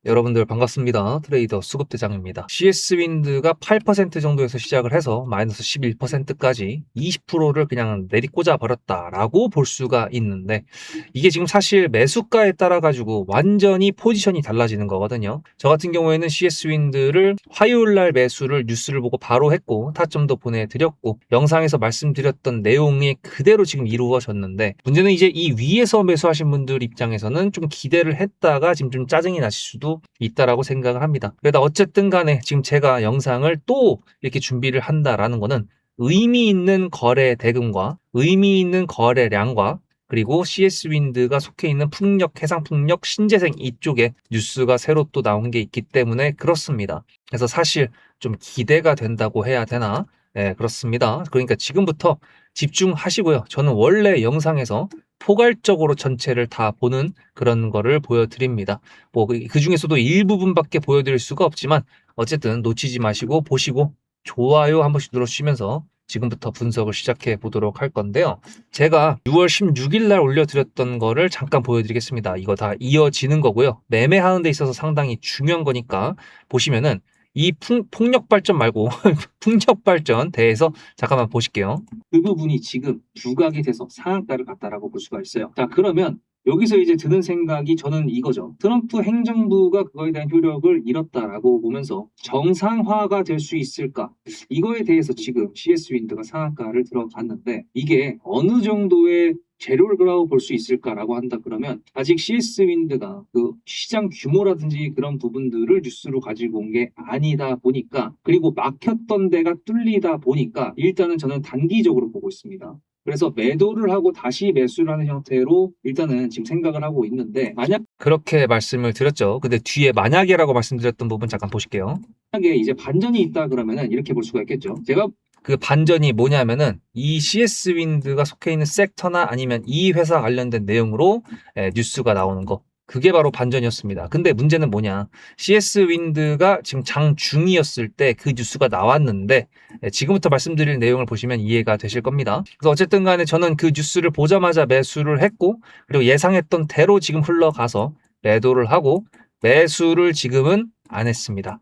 여러분들 반갑습니다. 트레이더 수급대장입니다. CS윈드가 8% 정도에서 시작을 해서 마이너스 11%까지 20%를 그냥 내리꽂아 버렸다라고 볼 수가 있는데, 이게 지금 사실 매수가에 따라 가지고 완전히 포지션이 달라지는 거거든요. 저 같은 경우에는 CS윈드를 화요일날 매수를 뉴스를 보고 바로 했고 타점도 보내드렸고 영상에서 말씀드렸던 내용이 그대로 지금 이루어졌는데, 문제는 이제 이 위에서 매수하신 분들 입장에서는 좀 기대를 했다가 지금 좀 짜증이 나실 수도 있다라고 생각을 합니다. 그러다 어쨌든 간에 지금 제가 영상을 또 이렇게 준비를 한다라는 거는 의미 있는 거래 대금과 의미 있는 거래량과 그리고 CS윈드가 속해 있는 풍력, 해상풍력, 신재생 이쪽에 뉴스가 새로 또 나온 게 있기 때문에 그렇습니다. 그래서 사실 좀 기대가 된다고 해야 되나? 네, 그렇습니다. 그러니까 지금부터 집중하시고요. 저는 원래 영상에서 포괄적으로 전체를 다 보는 그런 거를 보여드립니다. 뭐 그 중에서도 일부분밖에 보여드릴 수가 없지만 어쨌든 놓치지 마시고 보시고 좋아요 한 번씩 눌러주시면서 지금부터 분석을 시작해 보도록 할 건데요. 제가 6월 16일 날 올려드렸던 거를 잠깐 보여드리겠습니다. 이거 다 이어지는 거고요. 매매하는 데 있어서 상당히 중요한 거니까 보시면은 이 폭력 발전 말고 풍력 발전 대해서 잠깐만 보실게요. 그 부분이 지금 두각이 돼서 상한가를 갔다라고 볼 수가 있어요. 자, 그러면 여기서 이제 드는 생각이 저는 이거죠. 트럼프 행정부가 그거에 대한 효력을 잃었다라고 보면서 정상화가 될 수 있을까? 이거에 대해서 지금 CS윈드가 상한가를 들어갔는데 이게 어느 정도의 재료라고 볼 수 있을까라고 한다 그러면 아직 CS윈드가 그 시장 규모라든지 그런 부분들을 뉴스로 가지고 온 게 아니다 보니까, 그리고 막혔던 데가 뚫리다 보니까 일단은 저는 단기적으로 보고 있습니다. 그래서 매도를 하고 다시 매수를 하는 형태로 일단은 지금 생각을 하고 있는데, 만약 그렇게 말씀을 드렸죠. 근데 뒤에 만약에라고 말씀드렸던 부분 잠깐 보실게요. 만약에 이제 반전이 있다 그러면은 이렇게 볼 수가 있겠죠. 제가 그 반전이 뭐냐면은 이 CS윈드가 속해 있는 섹터나 아니면 이 회사 관련된 내용으로 뉴스가 나오는 거. 그게 바로 반전이었습니다. 근데 문제는 뭐냐? CS윈드가 지금 장중이었을 때 그 뉴스가 나왔는데 지금부터 말씀드릴 내용을 보시면 이해가 되실 겁니다. 그래서 어쨌든 간에 저는 그 뉴스를 보자마자 매수를 했고, 그리고 예상했던 대로 지금 흘러가서 매도를 하고 매수를 지금은 안 했습니다.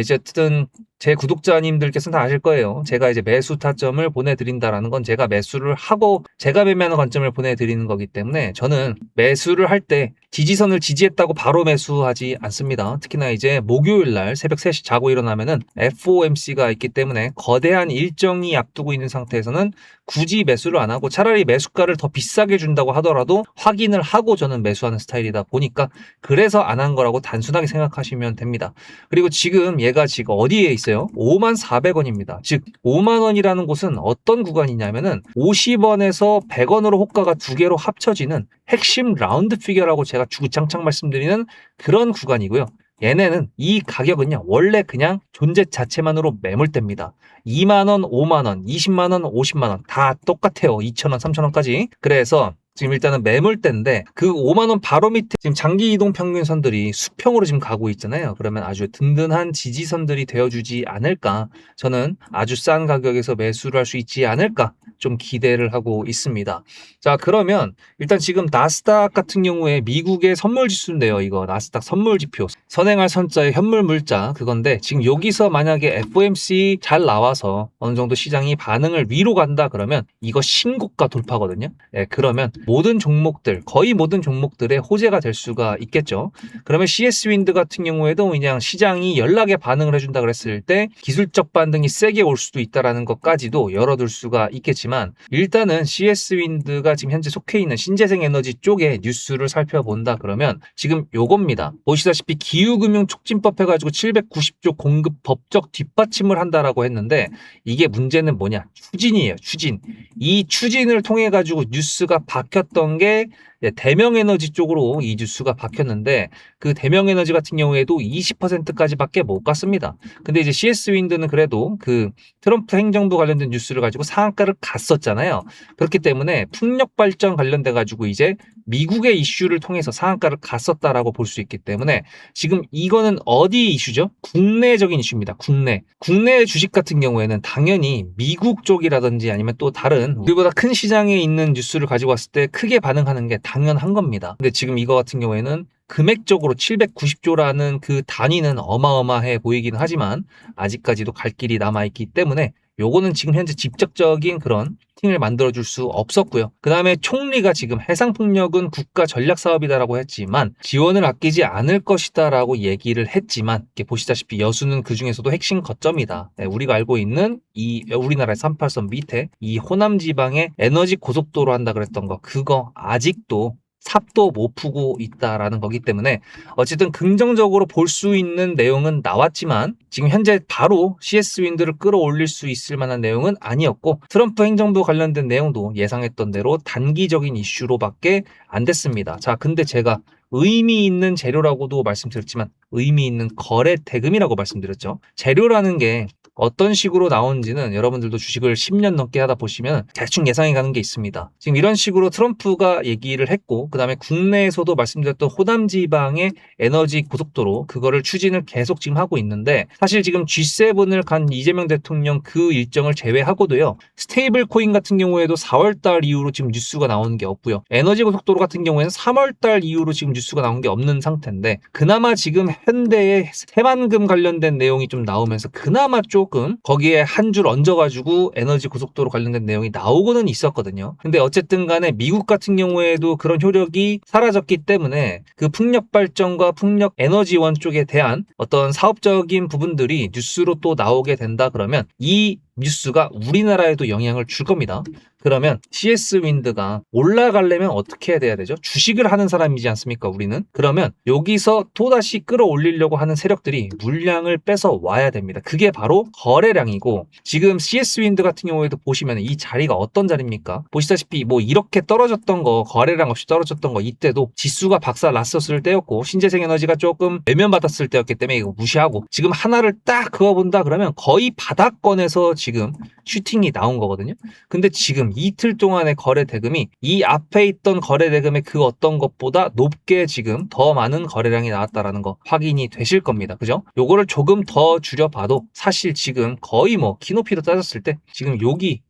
이제 어쨌든 제 구독자님들께서는 다 아실 거예요. 제가 이제 매수 타점을 보내드린다라는 건 제가 매수를 하고 제가 매매하는 관점을 보내드리는 거기 때문에 저는 매수를 할 때 지지선을 지지했다고 바로 매수하지 않습니다. 특히나 이제 목요일 날 새벽 3시 자고 일어나면은 FOMC가 있기 때문에 거대한 일정이 앞두고 있는 상태에서는 굳이 매수를 안 하고 차라리 매수가를 더 비싸게 준다고 하더라도 확인을 하고 저는 매수하는 스타일이다 보니까 그래서 안 한 거라고 단순하게 생각하시면 됩니다. 그리고 지금 얘가 지금 어디에 있어요? 54,400원입니다. 즉 5만원이라는 곳은 어떤 구간이냐면은 50원에서 100원으로 호가가 두 개로 합쳐지는 핵심 라운드 피겨라고 제가 주구장창 말씀드리는 그런 구간이고요. 얘네는 이 가격은요 원래 그냥 존재 자체만으로 매물대입니다. 2만원, 5만원, 20만원, 50만원 다 똑같아요. 2천원, 3천원까지. 그래서 지금 일단은 매물대인데 그 5만원 바로 밑에 지금 장기 이동 평균선들이 수평으로 지금 가고 있잖아요. 그러면 아주 든든한 지지선들이 되어주지 않을까, 저는 아주 싼 가격에서 매수를 할 수 있지 않을까 좀 기대를 하고 있습니다. 자, 그러면 일단 지금 나스닥 같은 경우에 미국의 선물 지수인데요. 이거 나스닥 선물 지표, 선행할 선자의 현물 물자 그건데, 지금 여기서 만약에 FOMC 잘 나와서 어느 정도 시장이 반응을 위로 간다 그러면 이거 신고가 돌파거든요. 그러면 모든 종목들, 거의 모든 종목들의 호재가 될 수가 있겠죠. 그러면 CS윈드 같은 경우에도 그냥 시장이 연락에 반응을 해준다 그랬을 때 기술적 반등이 세게 올 수도 있다라는 것까지도 열어둘 수가 있겠지만, 일단은 CS윈드가 지금 현재 속해 있는 신재생 에너지 쪽에 뉴스를 살펴본다 그러면 지금 요겁니다. 보시다시피 기후금융촉진법 해가지고 790조 공급 법적 뒷받침을 한다라고 했는데, 이게 문제는 뭐냐? 추진이에요. 추진. 이 추진을 통해 가지고 뉴스가 바뀌었던 게 대명에너지 쪽으로 이 뉴스가 바뀌었는데, 그 대명에너지 같은 경우에도 20%까지밖에 못 갔습니다. 근데 이제 CS윈드는 그래도 그 트럼프 행정부 관련된 뉴스를 가지고 상한가를 갔었잖아요. 그렇기 때문에 풍력 발전 관련돼 가지고 이제 미국의 이슈를 통해서 상한가를 갔었다라고 볼 수 있기 때문에 지금 이거는 어디 이슈죠? 국내적인 이슈입니다. 국내 주식 같은 경우에는 당연히 미국 쪽이라든지 아니면 또 다른 우리보다 큰 시장에 있는 뉴스를 가지고 왔을 때 크게 반응하는 게 당연한 겁니다. 근데 지금 이거 같은 경우에는 금액적으로 790조라는 그 단위는 어마어마해 보이긴 하지만 아직까지도 갈 길이 남아있기 때문에 요거는 지금 현재 직접적인 그런 팅을 만들어줄 수 없었고요. 그 다음에 총리가 지금 해상폭력은 국가 전략 사업이다라고 했지만 지원을 아끼지 않을 것이다라고 얘기를 했지만 보시다시피 여수는 그 중에서도 핵심 거점이다. 네, 우리가 알고 있는 이 우리나라의 38선 밑에 이 호남 지방에 에너지 고속도로 한다 그랬던 거 그거 아직도 삽도 못 푸고 있다라는 거기 때문에 어쨌든 긍정적으로 볼 수 있는 내용은 나왔지만 지금 현재 바로 CS 윈드를 끌어올릴 수 있을 만한 내용은 아니었고 트럼프 행정부 관련된 내용도 예상했던 대로 단기적인 이슈로밖에 안 됐습니다. 자, 근데 제가 의미 있는 재료라고도 말씀드렸지만 의미 있는 거래 대금이라고 말씀드렸죠. 재료라는 게 어떤 식으로 나오는지는 여러분들도 주식을 10년 넘게 하다 보시면 대충 예상이 가는 게 있습니다. 지금 이런 식으로 트럼프가 얘기를 했고 그 다음에 국내에서도 말씀드렸던 호남 지방의 에너지 고속도로 그거를 추진을 계속 지금 하고 있는데 사실 지금 G7을 간 이재명 대통령 그 일정을 제외하고도요. 스테이블 코인 같은 경우에도 4월달 이후로 지금 뉴스가 나오는 게 없고요. 에너지 고속도로 같은 경우에는 3월달 이후로 지금 뉴스가 나온 게 없는 상태인데 그나마 지금 현대의 새만금 관련된 내용이 좀 나오면서 그나마 조금 거기에 한 줄 얹어가지고 에너지 고속도로 관련된 내용이 나오고는 있었거든요. 근데 어쨌든 간에 미국 같은 경우에도 그런 효력이 사라졌기 때문에 그 풍력 발전과 풍력 에너지원 쪽에 대한 어떤 사업적인 부분들이 뉴스로 또 나오게 된다 그러면 이 뉴스가 우리나라에도 영향을 줄 겁니다. 그러면 CS 윈드가 올라가려면 어떻게 해야 되죠? 주식을 하는 사람이지 않습니까? 우리는. 그러면 여기서 또다시 끌어올리려고 하는 세력들이 물량을 뺏어 와야 됩니다. 그게 바로 거래량이고 지금 CS 윈드 같은 경우에도 보시면 이 자리가 어떤 자리입니까? 보시다시피 뭐 이렇게 떨어졌던 거 거래량 없이 떨어졌던 거 이때도 지수가 박살 났었을 때였고 신재생 에너지가 조금 외면받았을 때였기 때문에 이거 무시하고 지금 하나를 딱 그어본다 그러면 거의 바닥권에서 지금 슈팅이 나온 거거든요. 근데 지금 이틀 동안의 거래 대금이 이 앞에 있던 거래 대금의 그 어떤 것보다 높게 지금 더 많은 거래량이 나왔다라는 거 확인이 되실 겁니다. 그죠? 요거를 조금 더 줄여봐도 사실 지금 거의 뭐 키높이로 따졌을 때 지금 여기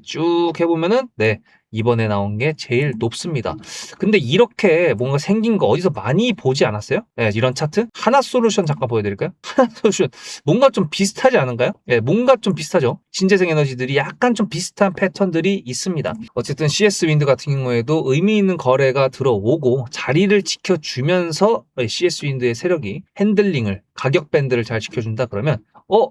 쭉 해보면은 네. 이번에 나온 게 제일 높습니다. 근데 이렇게 뭔가 생긴 거 어디서 많이 보지 않았어요? 네, 이런 차트? 하나솔루션 잠깐 보여드릴까요? 하나솔루션 뭔가 좀 비슷하지 않은가요? 네, 뭔가 좀 비슷하죠. 신재생 에너지들이 약간 좀 비슷한 패턴들이 있습니다. 어쨌든 CS 윈드 같은 경우에도 의미 있는 거래가 들어오고 자리를 지켜주면서 CS 윈드의 세력이 핸들링을 가격 밴드를 잘 지켜준다 그러면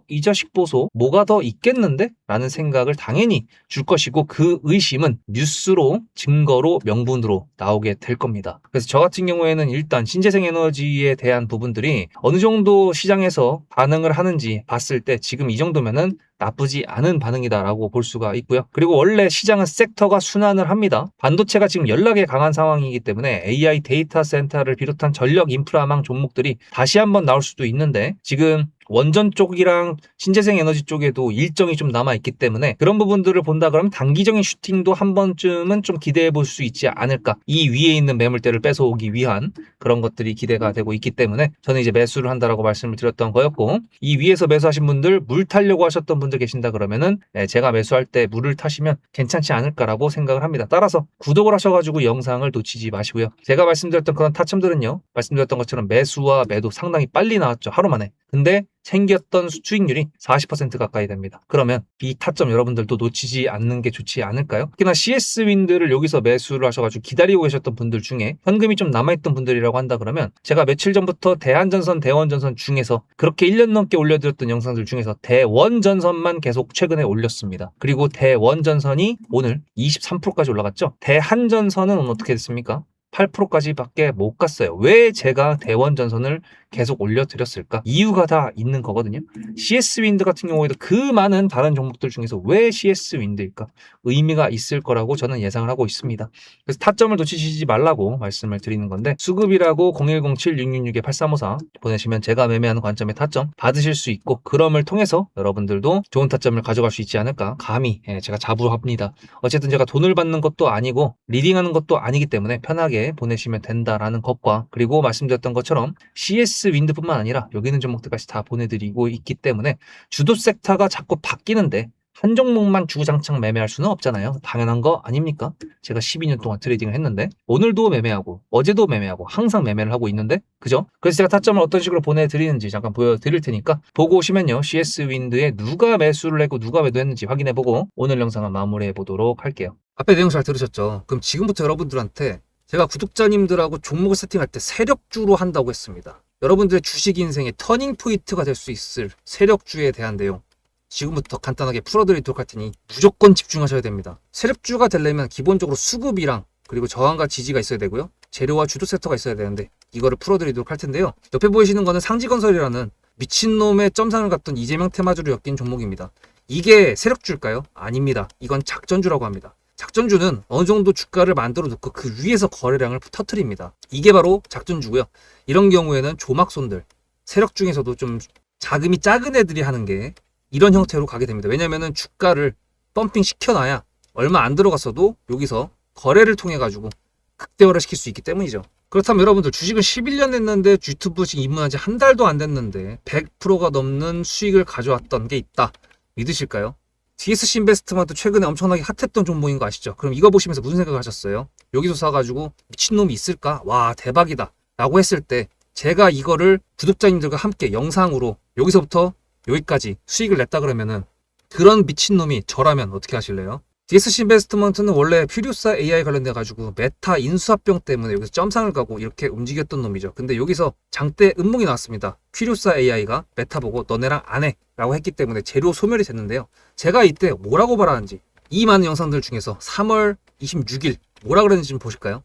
이 자식 보소 뭐가 더 있겠는데? 라는 생각을 당연히 줄 것이고 그 의심은 뉴스로 증거로 명분으로 나오게 될 겁니다. 그래서 저 같은 경우에는 일단 신재생 에너지에 대한 부분들이 어느 정도 시장에서 반응을 하는지 봤을 때 지금 이 정도면은 나쁘지 않은 반응이다라고 볼 수가 있고요. 그리고 원래 시장은 섹터가 순환을 합니다. 반도체가 지금 연락에 강한 상황이기 때문에 AI 데이터 센터를 비롯한 전력 인프라망 종목들이 다시 한번 나올 수도 있는데 지금 원전 쪽이랑 신재생 에너지 쪽에도 일정이 좀 남아있기 때문에 그런 부분들을 본다 그러면 단기적인 슈팅도 한 번쯤은 좀 기대해 볼 수 있지 않을까. 이 위에 있는 매물대를 뺏어오기 위한 그런 것들이 기대가 되고 있기 때문에 저는 이제 매수를 한다라고 말씀을 드렸던 거였고 이 위에서 매수하신 분들 물 타려고 하셨던 분들 계신다 그러면은 제가 매수할 때 물을 타시면 괜찮지 않을까라고 생각을 합니다. 따라서 구독을 하셔가지고 영상을 놓치지 마시고요. 제가 말씀드렸던 그런 타점들은요. 말씀드렸던 것처럼 매수와 매도 상당히 빨리 나왔죠. 하루 만에. 근데 챙겼던 수익률이 40% 가까이 됩니다. 그러면 이 타점 여러분들도 놓치지 않는 게 좋지 않을까요? 특히나 CS 윈드를 여기서 매수를 하셔가지고 기다리고 계셨던 분들 중에 현금이 좀 남아있던 분들이라고 한다 그러면 제가 며칠 전부터 대한전선, 대원전선 중에서 그렇게 1년 넘게 올려드렸던 영상들 중에서 대원전선만 계속 최근에 올렸습니다. 그리고 대원전선이 오늘 23%까지 올라갔죠? 대한전선은 오늘 어떻게 됐습니까? 8%까지밖에 못 갔어요. 왜 제가 대원전선을 계속 올려드렸을까? 이유가 다 있는 거거든요. CS 윈드 같은 경우에도 그 많은 다른 종목들 중에서 왜 CS 윈드일까? 의미가 있을 거라고 저는 예상을 하고 있습니다. 그래서 타점을 놓치시지 말라고 말씀을 드리는 건데 수급이라고 0107-666-8354 보내시면 제가 매매하는 관점의 타점 받으실 수 있고 그럼을 통해서 여러분들도 좋은 타점을 가져갈 수 있지 않을까 감히 제가 자부합니다. 어쨌든 제가 돈을 받는 것도 아니고 리딩하는 것도 아니기 때문에 편하게 보내시면 된다라는 것과 그리고 말씀드렸던 것처럼 CS 윈드뿐만 아니라 여기 있는 종목들까지 다 보내드리고 있기 때문에 주도 섹터가 자꾸 바뀌는데 한 종목만 주구장창 매매할 수는 없잖아요. 당연한 거 아닙니까? 제가 12년 동안 트레이딩을 했는데 오늘도 매매하고 어제도 매매하고 항상 매매를 하고 있는데 그죠? 그래서 제가 타점을 어떤 식으로 보내드리는지 잠깐 보여드릴 테니까 보고 오시면요. CS 윈드에 누가 매수를 했고 누가 매도했는지 확인해보고 오늘 영상은 마무리해보도록 할게요. 앞에 내용 잘 들으셨죠? 그럼 지금부터 여러분들한테 제가 구독자님들하고 종목을 세팅할 때 세력주로 한다고 했습니다. 여러분들의 주식 인생의 터닝 포인트가 될 수 있을 세력주에 대한 내용 지금부터 간단하게 풀어드리도록 할 테니 무조건 집중하셔야 됩니다. 세력주가 되려면 기본적으로 수급이랑 그리고 저항과 지지가 있어야 되고요. 재료와 주도 섹터가 있어야 되는데 이거를 풀어드리도록 할 텐데요. 옆에 보이시는 거는 상지건설이라는 미친놈의 점상을 갖던 이재명 테마주를 엮인 종목입니다. 이게 세력주일까요? 아닙니다. 이건 작전주라고 합니다. 작전주는 어느 정도 주가를 만들어 놓고 그 위에서 거래량을 터트립니다. 이게 바로 작전주고요. 이런 경우에는 조막손들, 세력 중에서도 좀 자금이 작은 애들이 하는 게 이런 형태로 가게 됩니다. 왜냐면은 주가를 펌핑 시켜놔야 얼마 안 들어갔어도 여기서 거래를 통해 가지고 극대화를 시킬 수 있기 때문이죠. 그렇다면 여러분들 주식을 11년 했는데 유튜브 지금 입문한 지 한 달도 안 됐는데 100%가 넘는 수익을 가져왔던 게 있다. 믿으실까요? DSC 인베스트먼트 최근에 엄청나게 핫했던 종목인 거 아시죠? 그럼 이거 보시면서 무슨 생각을 하셨어요? 여기서 사가지고 미친놈이 있을까? 와 대박이다 라고 했을 때 제가 이거를 구독자님들과 함께 영상으로 여기서부터 여기까지 수익을 냈다 그러면은 그런 미친놈이 저라면 어떻게 하실래요? DSC 인베스트먼트는 원래 퓨리오사 AI 관련돼 가지고 메타 인수합병 때문에 여기서 점상을 가고 이렇게 움직였던 놈이죠. 근데 여기서 장대 음봉이 나왔습니다. 퓨리오사 AI가 메타 보고 너네랑 안 해 라고 했기 때문에 재료 소멸이 됐는데요. 제가 이때 뭐라고 말하는지 이 많은 영상들 중에서 3월 26일 뭐라 그랬는지 좀 보실까요?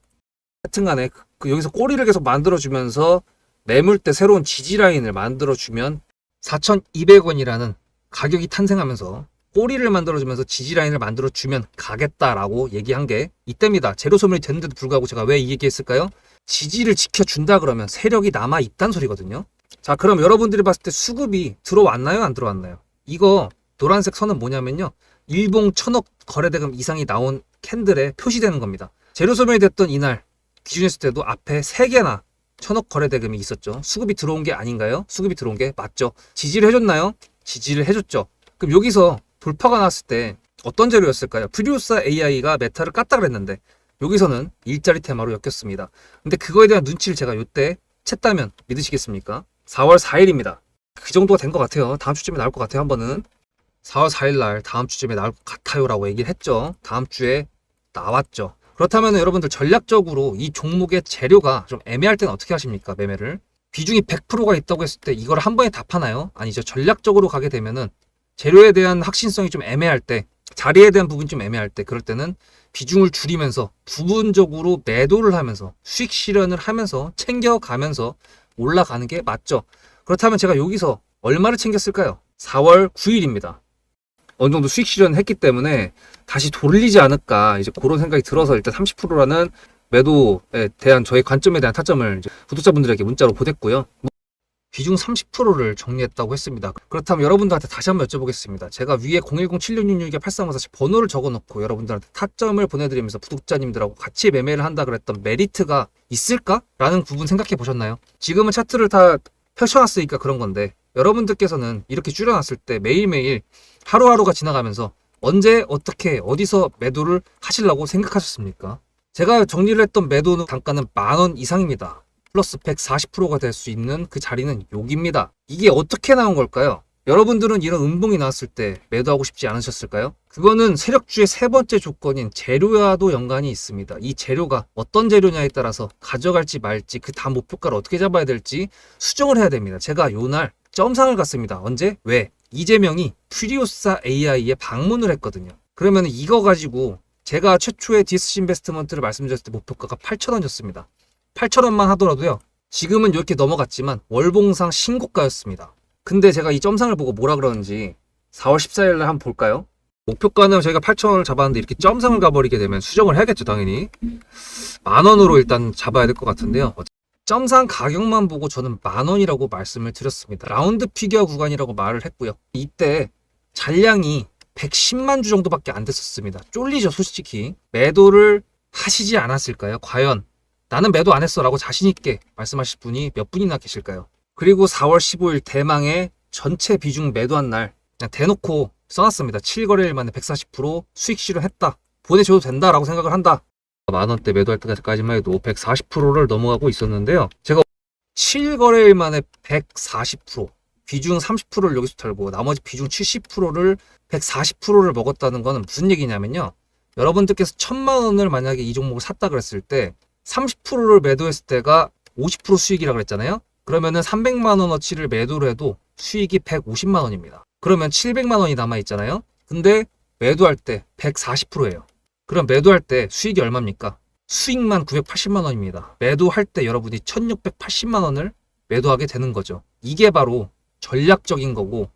하여튼간에 여기서 꼬리를 계속 만들어주면서 매물대 새로운 지지라인을 만들어주면 4,200원이라는 가격이 탄생하면서 꼬리를 만들어주면서 지지라인을 만들어주면 가겠다라고 얘기한 게 이때입니다. 재료 소멸이 됐는데도 불구하고 제가 왜 이 얘기했을까요? 지지를 지켜준다 그러면 세력이 남아있단 소리거든요. 자 그럼 여러분들이 봤을 때 수급이 들어왔나요? 안 들어왔나요? 이거 노란색 선은 뭐냐면요. 일봉 1000억 거래대금 이상이 나온 캔들에 표시되는 겁니다. 재료 소멸이 됐던 이날 기준했을 때도 앞에 3개나 1000억 거래대금이 있었죠. 수급이 들어온 게 아닌가요? 수급이 들어온 게 맞죠. 지지를 해줬나요? 지지를 해줬죠. 그럼 여기서 돌파가 났을 때 어떤 재료였을까요? 퓨리오사 AI가 메타를 깠다 그랬는데 여기서는 일자리 테마로 엮였습니다. 근데 그거에 대한 눈치를 제가 이때 챘다면 믿으시겠습니까? 4월 4일입니다. 그 정도가 된 것 같아요. 다음 주쯤에 나올 것 같아요. 한 번은 4월 4일 날 다음 주쯤에 나올 것 같아요 라고 얘기를 했죠. 다음 주에 나왔죠. 그렇다면 여러분들 전략적으로 이 종목의 재료가 좀 애매할 때는 어떻게 하십니까? 매매를 비중이 100%가 있다고 했을 때 이걸 한 번에 다 파나요? 아니죠. 전략적으로 가게 되면은 재료에 대한 확신성이 좀 애매할 때, 자리에 대한 부분이 좀 애매할 때, 그럴 때는 비중을 줄이면서 부분적으로 매도를 하면서 수익 실현을 하면서 챙겨가면서 올라가는 게 맞죠. 그렇다면 제가 여기서 얼마를 챙겼을까요? 4월 9일입니다. 어느 정도 수익 실현을 했기 때문에 다시 돌리지 않을까 이제 그런 생각이 들어서 일단 30%라는 매도에 대한 저의 관점에 대한 타점을 이제 구독자분들에게 문자로 보냈고요. 비중 30%를 정리했다고 했습니다. 그렇다면 여러분들한테 다시 한번 여쭤보겠습니다. 제가 위에 010-7666-8354 번호를 적어놓고 여러분들한테 타점을 보내드리면서 구독자님들하고 같이 매매를 한다 그랬던 메리트가 있을까? 라는 부분 생각해 보셨나요? 지금은 차트를 다 펼쳐놨으니까 그런 건데 여러분들께서는 이렇게 줄여놨을 때 매일매일 하루하루가 지나가면서 언제 어떻게 어디서 매도를 하시려고 생각하셨습니까? 제가 정리를 했던 매도 단가는 10,000원 이상입니다. 플러스 140%가 될 수 있는 그 자리는 여기입니다. 이게 어떻게 나온 걸까요? 여러분들은 이런 음봉이 나왔을 때 매도하고 싶지 않으셨을까요? 그거는 세력주의 세 번째 조건인 재료와도 연관이 있습니다. 이 재료가 어떤 재료냐에 따라서 가져갈지 말지 그 다음 목표가를 어떻게 잡아야 될지 수정을 해야 됩니다. 제가 요날 점상을 갔습니다. 언제? 왜? 이재명이 퓨리오사 AI에 방문을 했거든요. 그러면 이거 가지고 제가 최초의 DSC 인베스트먼트를 말씀드렸을 때 목표가가 8,000원이었습니다. 8,000원만 하더라도요. 지금은 이렇게 넘어갔지만 월봉상 신고가였습니다. 근데 제가 이 점상을 보고 뭐라 그러는지 4월 14일 날 한번 볼까요? 목표가는 저희가 8,000원을 잡았는데 이렇게 점상을 가버리게 되면 수정을 해야겠죠 당연히. 10,000원으로 일단 잡아야 될 것 같은데요. 점상 가격만 보고 저는 10,000원이라고 말씀을 드렸습니다. 라운드 피겨 구간이라고 말을 했고요. 이때 잔량이 110만 주 정도밖에 안 됐었습니다. 쫄리죠 솔직히. 매도를 하시지 않았을까요? 과연 나는 매도 안 했어 라고 자신있게 말씀하실 분이 몇 분이나 계실까요? 그리고 4월 15일 대망의 전체 비중 매도한 날 그냥 대놓고 써놨습니다. 7거래일 만에 140% 수익 실현했다. 보내줘도 된다라고 생각을 한다. 만원대 매도할 때까지만 해도 140%를 넘어가고 있었는데요. 제가 7거래일 만에 140%, 비중 30%를 여기서 털고 나머지 비중 70%를 140%를 먹었다는 거는 무슨 얘기냐면요. 여러분들께서 1000만원을 만약에 이 종목을 샀다 그랬을 때 30%를 매도했을 때가 50% 수익이라고 그랬잖아요. 그러면은 300만원어치를 매도를 해도 수익이 150만원입니다. 그러면 700만원이 남아있잖아요. 근데 매도할 때 140%예요. 그럼 매도할 때 수익이 얼마입니까? 수익만 980만원입니다. 매도할 때 여러분이 1680만원을 매도하게 되는 거죠. 이게 바로 전략적인 거고,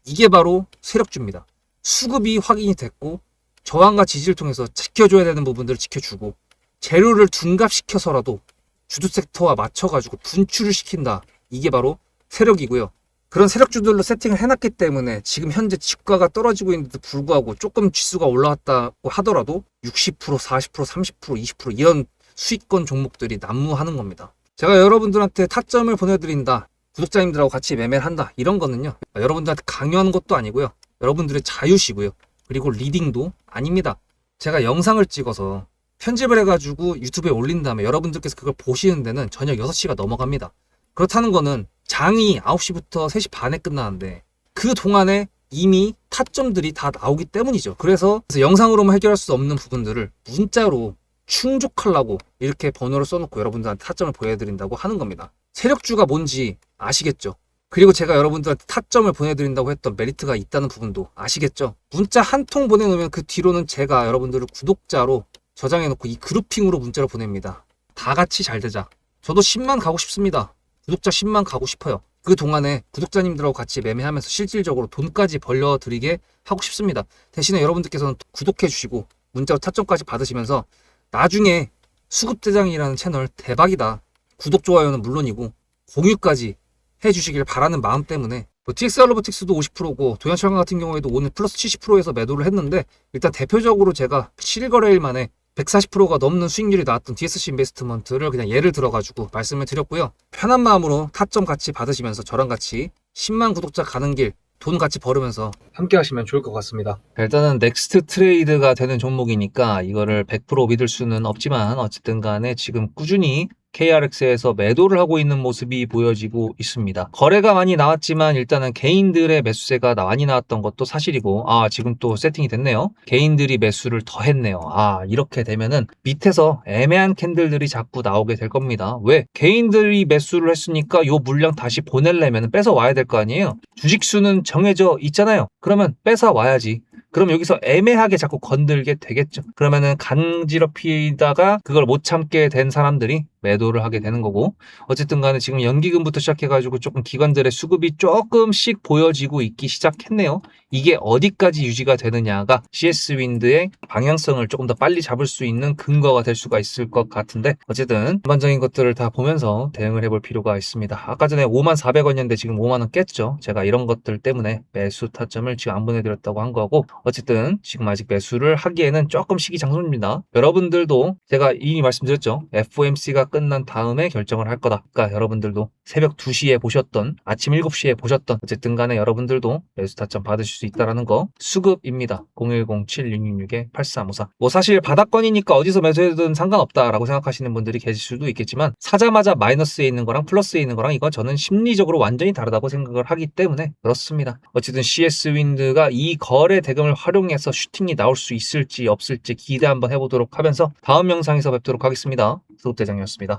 이게 바로 세력주입니다. 수급이 확인이 됐고, 저항과 지지를 통해서 지켜줘야 되는 부분들을 지켜주고, 재료를 둔갑시켜서라도 주도 섹터와 맞춰가지고 분출을 시킨다. 이게 바로 세력이고요. 그런 세력주들로 세팅을 해놨기 때문에 지금 현재 주가가 떨어지고 있는데도 불구하고 조금 지수가 올라왔다고 하더라도 60%, 40%, 30%, 20% 이런 수익권 종목들이 난무하는 겁니다. 제가 여러분들한테 타점을 보내드린다, 구독자님들하고 같이 매매를 한다, 이런 거는요, 여러분들한테 강요하는 것도 아니고요, 여러분들의 자유시고요, 그리고 리딩도 아닙니다. 제가 영상을 찍어서 편집을 해가지고 유튜브에 올린 다음에 여러분들께서 그걸 보시는 데는 저녁 6시가 넘어갑니다. 그렇다는 거는 장이 9시부터 3시 반에 끝나는데 그 동안에 이미 타점들이 다 나오기 때문이죠. 그래서 영상으로만 해결할 수 없는 부분들을 문자로 충족하려고 이렇게 번호를 써놓고 여러분들한테 타점을 보여드린다고 하는 겁니다. 세력주가 뭔지 아시겠죠? 그리고 제가 여러분들한테 타점을 보내드린다고 했던 메리트가 있다는 부분도 아시겠죠? 문자 한 통 보내놓으면 그 뒤로는 제가 여러분들을 구독자로 저장해놓고 이 그룹핑으로 문자를 보냅니다. 다 같이 잘 되자. 저도 10만 가고 싶습니다. 구독자 10만 가고 싶어요. 그 동안에 구독자님들하고 같이 매매하면서 실질적으로 돈까지 벌려드리게 하고 싶습니다. 대신에 여러분들께서는 구독해주시고 문자로 타점까지 받으시면서 나중에 수급대장이라는 채널 대박이다, 구독, 좋아요는 물론이고 공유까지 해주시길 바라는 마음 때문에, TXR 로보틱스도 50%고 도연철강 같은 경우에도 오늘 플러스 70%에서 매도를 했는데, 일단 대표적으로 제가 7거래일 만에 140%가 넘는 수익률이 나왔던 DSC 인베스트먼트를 그냥 예를 들어가지고 말씀을 드렸고요. 편한 마음으로 타점 같이 받으시면서 저랑 같이 10만 구독자 가는 길, 돈 같이 벌으면서 함께 하시면 좋을 것 같습니다. 일단은 넥스트 트레이드가 되는 종목이니까 이거를 100% 믿을 수는 없지만 어쨌든 간에 지금 꾸준히 KRX에서 매도를 하고 있는 모습이 보여지고 있습니다. 거래가 많이 나왔지만 일단은 개인들의 매수세가 많이 나왔던 것도 사실이고, 지금 또 세팅이 됐네요. 개인들이 매수를 더 했네요. 이렇게 되면은 밑에서 애매한 캔들들이 자꾸 나오게 될 겁니다. 왜? 개인들이 매수를 했으니까 요 물량 다시 보내려면 뺏어 와야 될 거 아니에요. 주식수는 정해져 있잖아요. 그러면 뺏어 와야지. 그럼 여기서 애매하게 자꾸 건들게 되겠죠. 그러면은 간지럽히다가 그걸 못 참게 된 사람들이 매도를 하게 되는 거고, 어쨌든 간에 지금 연기금부터 시작해가지고 조금 기관들의 수급이 조금씩 보여지고 있기 시작했네요. 이게 어디까지 유지가 되느냐가 CS윈드의 방향성을 조금 더 빨리 잡을 수 있는 근거가 될 수가 있을 것 같은데, 어쨌든 전반적인 것들을 다 보면서 대응을 해볼 필요가 있습니다. 아까 전에 54,000원이었는데 지금 50,000원 깼죠. 제가 이런 것들 때문에 매수 타점을 지금 안 보내드렸다고 한 거고, 어쨌든 지금 아직 매수를 하기에는 조금 시기장소입니다. 여러분들도 제가 이미 말씀드렸죠. FOMC가 끝난 다음에 결정을 할 거다. 그러니까 여러분들도 새벽 2시에 보셨던, 아침 7시에 보셨던, 어쨌든 간에 여러분들도 매수 타점 받으실 수 있다는 거 수급입니다. 010-7666-8354. 뭐 사실 바닥권이니까 어디서 매수해도 상관없다라고 생각하시는 분들이 계실 수도 있겠지만, 사자마자 마이너스에 있는 거랑 플러스에 있는 거랑 이건 저는 심리적으로 완전히 다르다고 생각을 하기 때문에 그렇습니다. 어쨌든 CS윈드가 이 거래 대금을 활용해서 슈팅이 나올 수 있을지 없을지 기대 한번 해보도록 하면서 다음 영상에서 뵙도록 하겠습니다. 수급대장이었습니다.